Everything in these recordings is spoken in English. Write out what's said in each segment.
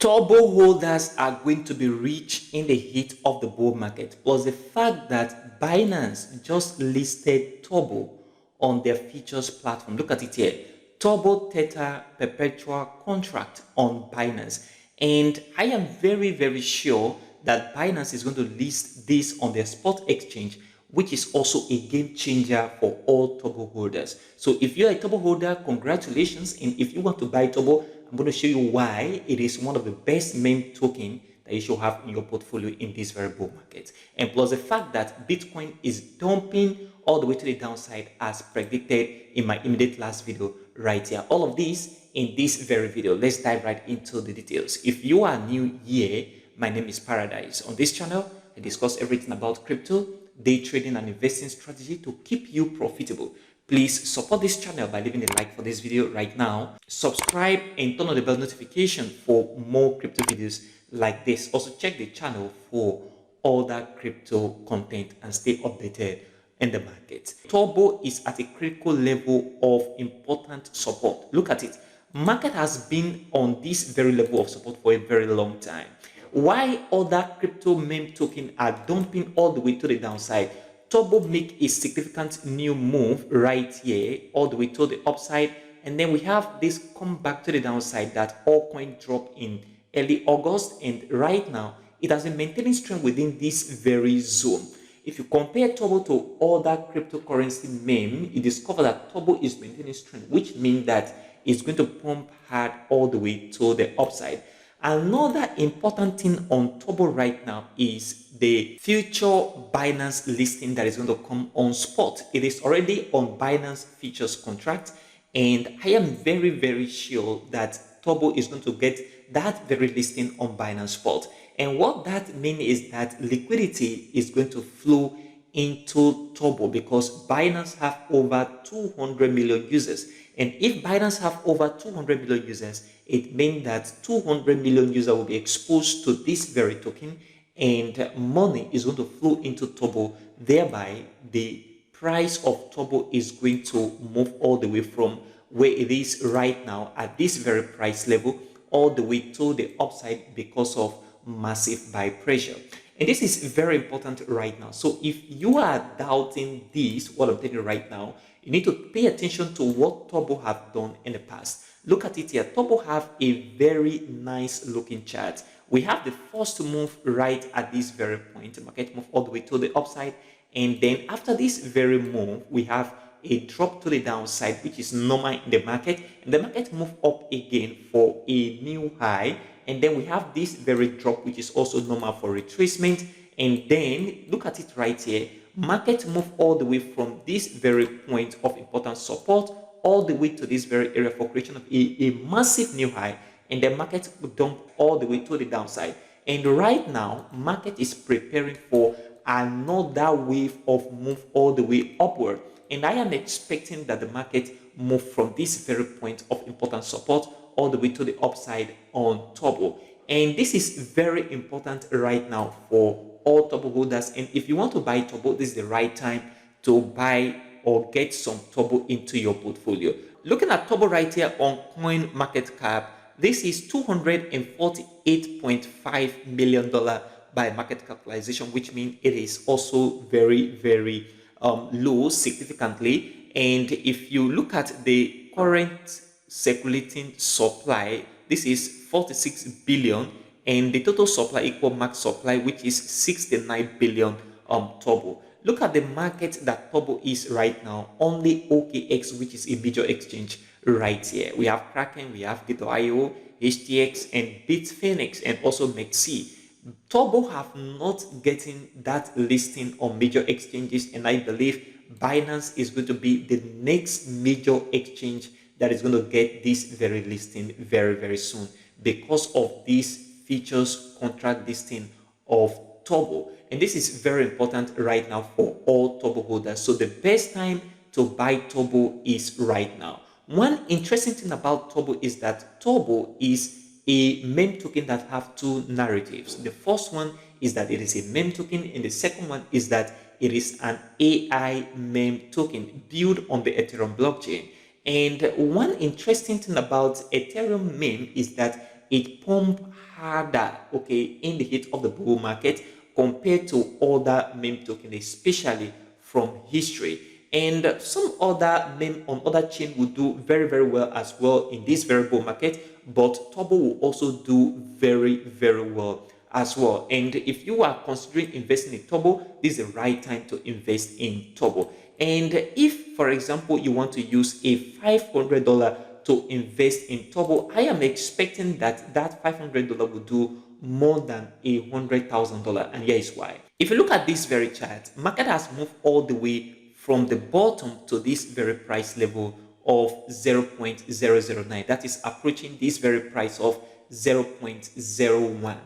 Turbo holders are going to be rich in the heat of the bull market, plus the fact that Binance just listed Turbo on their futures platform. Look at it here. Turbo Theta perpetual contract on Binance. And I am very, very sure that Binance is going to list this on their spot exchange, which is also a game changer for all Turbo holders. So if you're a Turbo holder, congratulations. And if you want to buy Turbo, I'm going to show you why it is one of the best meme token that you should have in your portfolio in this very bull market. And plus the fact that Bitcoin is dumping all the way to the downside as predicted in my immediate last video right here. All of this in this very video. Let's dive right into the details. If you are new here, my name is Paradise. On this channel, I discuss everything about crypto, day trading and investing strategy to keep you profitable. Please support this channel by leaving a like for this video right now. Subscribe and turn on the bell notification for more crypto videos like this. Also check the channel for other crypto content and stay updated in the market. Turbo is at a critical level of important support. Look at it. Market has been on this very level of support for a very long time. Why other crypto meme token are dumping all the way to the downside, Turbo make a significant new move right here all the way to the upside, and then we have this come back to the downside that altcoin dropped in early August, and right now it has been maintaining strength within this very zone. If you compare Turbo to other cryptocurrency meme, you discover that Turbo is maintaining strength, which means that it's going to pump hard all the way to the upside. Another important thing on Turbo right now is the future Binance listing that is going to come on spot. It is already on Binance futures contract, and I am very, very sure that Turbo is going to get that very listing on Binance spot. And what that means is that liquidity is going to flow into Turbo because Binance have over 200 million users. And if Binance have over 200 million users, it means that 200 million users will be exposed to this very token, and money is going to flow into Turbo. Thereby, the price of Turbo is going to move all the way from where it is right now at this very price level all the way to the upside because of massive buy pressure. And this is very important right now. So if you are doubting this, what I'm telling you right now, you need to pay attention to what Turbo have done in the past. Look at it here. Turbo have a very nice looking chart. We have the first move right at this very point. The market move all the way to the upside. And then after this very move, we have a drop to the downside, which is normal in the market. And the market move up again for a new high. And then we have this very drop, which is also normal for retracement. And then look at it right here. Market move all the way from this very point of important support all the way to this very area for creation of a massive new high, and the market will dump all the way to the downside. And right now, market is preparing for another wave of move all the way upward. And I am expecting that the market move from this very point of important support all the way to the upside on Turbo. And this is very important right now for all Turbo holders. And if you want to buy Turbo, this is the right time to buy or get some Turbo into your portfolio. Looking at Turbo right here on coin market cap, this is $248.5 million by market capitalization, which means it is also very, very low significantly. And if you look at the current circulating supply, this is 46 billion, and the total supply equal max supply, which is 69 billion Turbo. Look at the market that Turbo is right now. Only OKX, which is a major exchange right here. We have Kraken, we have Gate.io, HTX, and Bitfinex, and also MEXC. Turbo have not getting that listing on major exchanges, and I believe Binance is going to be the next major exchange that is going to get this very listing very, very soon because of this features contract listing of Turbo. And this is very important right now for all Turbo holders. So the best time to buy Turbo is right now. One interesting thing about Turbo is that Turbo is a meme token that have two narratives. The first one is that it is a meme token, and the second one is that it is an AI meme token built on the Ethereum blockchain. And one interesting thing about Ethereum meme is that it pumped harder, okay, in the heat of the bull market compared to other meme tokens, especially from history. And some other meme on other chain will do very, very well as well in this very bull market, but Turbo will also do very, very well as well. And if you are considering investing in Turbo, this is the right time to invest in Turbo. And if, for example, you want to use a $500 to invest in Turbo, I am expecting that that $500 will do more than $100,000, and here is why. If you look at this very chart, market has moved all the way from the bottom to this very price level of 0.009. That is approaching this very price of 0.01.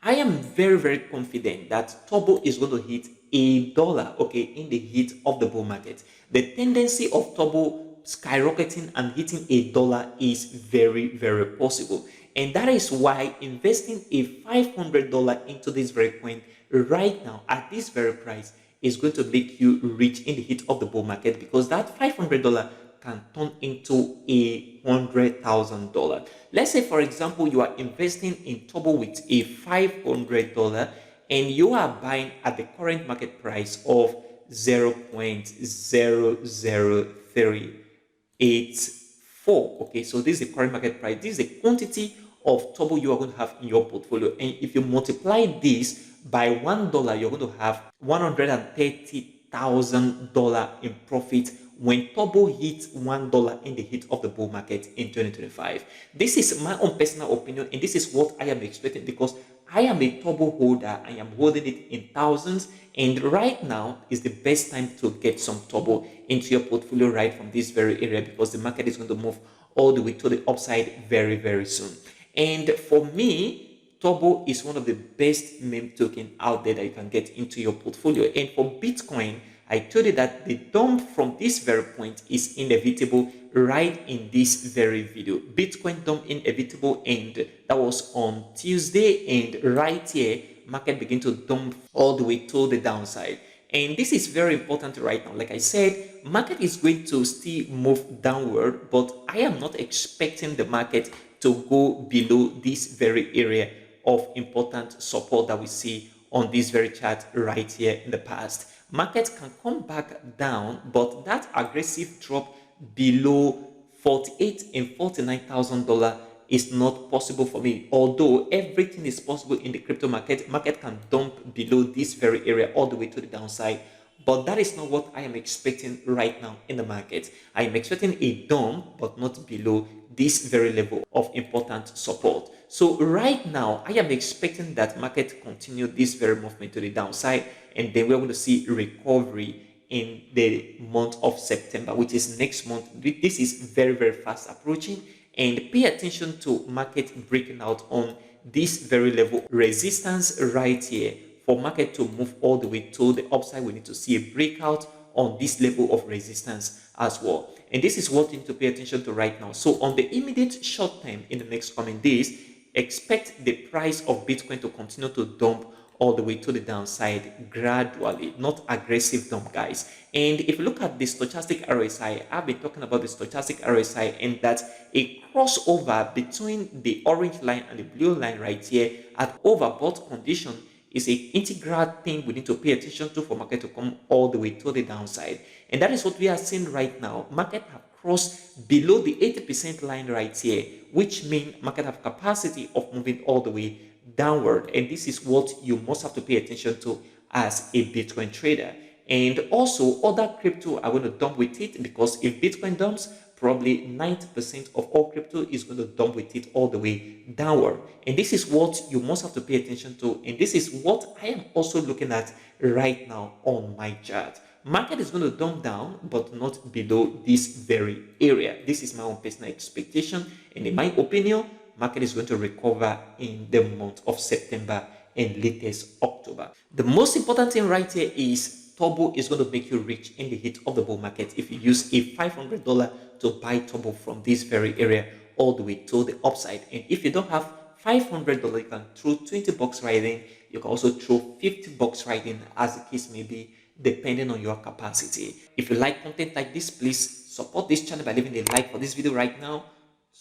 I am very, very confident that Turbo is going to hit $1, okay, in the heat of the bull market. The tendency of Turbo skyrocketing and hitting $1 is very, very possible. And that is why investing a $500 into this very coin right now at this very price is going to make you rich in the heat of the bull market, because that $500 can turn into $100,000. Let's say, for example, you are investing in Turbo with a $500 and you are buying at the current market price of 0.00384. Okay, so this is the current market price. This is the quantity of Turbo you are going to have in your portfolio. And if you multiply this by $1, you're going to have $130,000 in profit when Turbo hits $1 in the heat of the bull market in 2025. This is my own personal opinion, and this is what I am expecting, because I am a Turbo holder. I am holding it in thousands, and right now is the best time to get some Turbo into your portfolio right from this very area, because the market is going to move all the way to the upside very, very soon. And for me, Turbo is one of the best meme token out there that you can get into your portfolio. And for Bitcoin, I told you that the dump from this very point is inevitable right in this very video. Bitcoin dump inevitable, and that was on Tuesday, and right here, market begin to dump all the way to the downside. And this is very important right now. Like I said, market is going to still move downward, but I am not expecting the market to go below this very area of important support that we see on this very chart right here in the past. Markets can come back down, but that aggressive drop below $48,000 and $49,000 is not possible for me. Although everything is possible in the crypto market, market can dump below this very area all the way to the downside. But that is not what I am expecting right now in the market. I am expecting a dump, but not below this very level of important support. So right now, I am expecting that market continue this very movement to the downside, and then we're going to see recovery in the month of September, which is next month. This is very, very fast approaching, and pay attention to market breaking out on this very level resistance right here. For market to move all the way to the upside, we need to see a breakout on this level of resistance as well. And this is what you need to pay attention to right now. So on the immediate short term, in the next coming days, expect the price of Bitcoin to continue to dump all the way to the downside gradually, not aggressive dump, guys. And if you look at the stochastic RSI, I've been talking about the stochastic RSI, and that's a crossover between the orange line and the blue line right here at overbought condition is an integral thing we need to pay attention to for market to come all the way to the downside. And that is what we are seeing right now. Market have crossed below the 80% line right here, which means market have capacity of moving all the way downward. And this is what you must have to pay attention to as a Bitcoin trader. And also other crypto are going to dump with it, because if Bitcoin dumps, probably 90% of all crypto is going to dump with it all the way downward. And this is what you must have to pay attention to. And this is what I am also looking at right now on my chart. Market is going to dump down, but not below this very area. This is my own personal expectation. And in my opinion, market is going to recover in the month of September and latest October. The most important thing right here is Turbo is going to make you rich in the heat of the bull market if you use a $500 to buy Turbo from this very area all the way to the upside. And if you don't have $500, you can throw $20 right in. You can also throw $50 right in, as the case may be, depending on your capacity. If you like content like this, please support this channel by leaving a like for this video right now.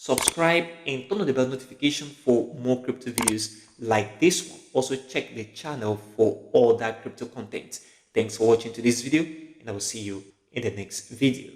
Subscribe and turn on the bell notification for more crypto videos like this one. Also check the channel for all that crypto content. Thanks for watching today's video, and I will see you in the next video.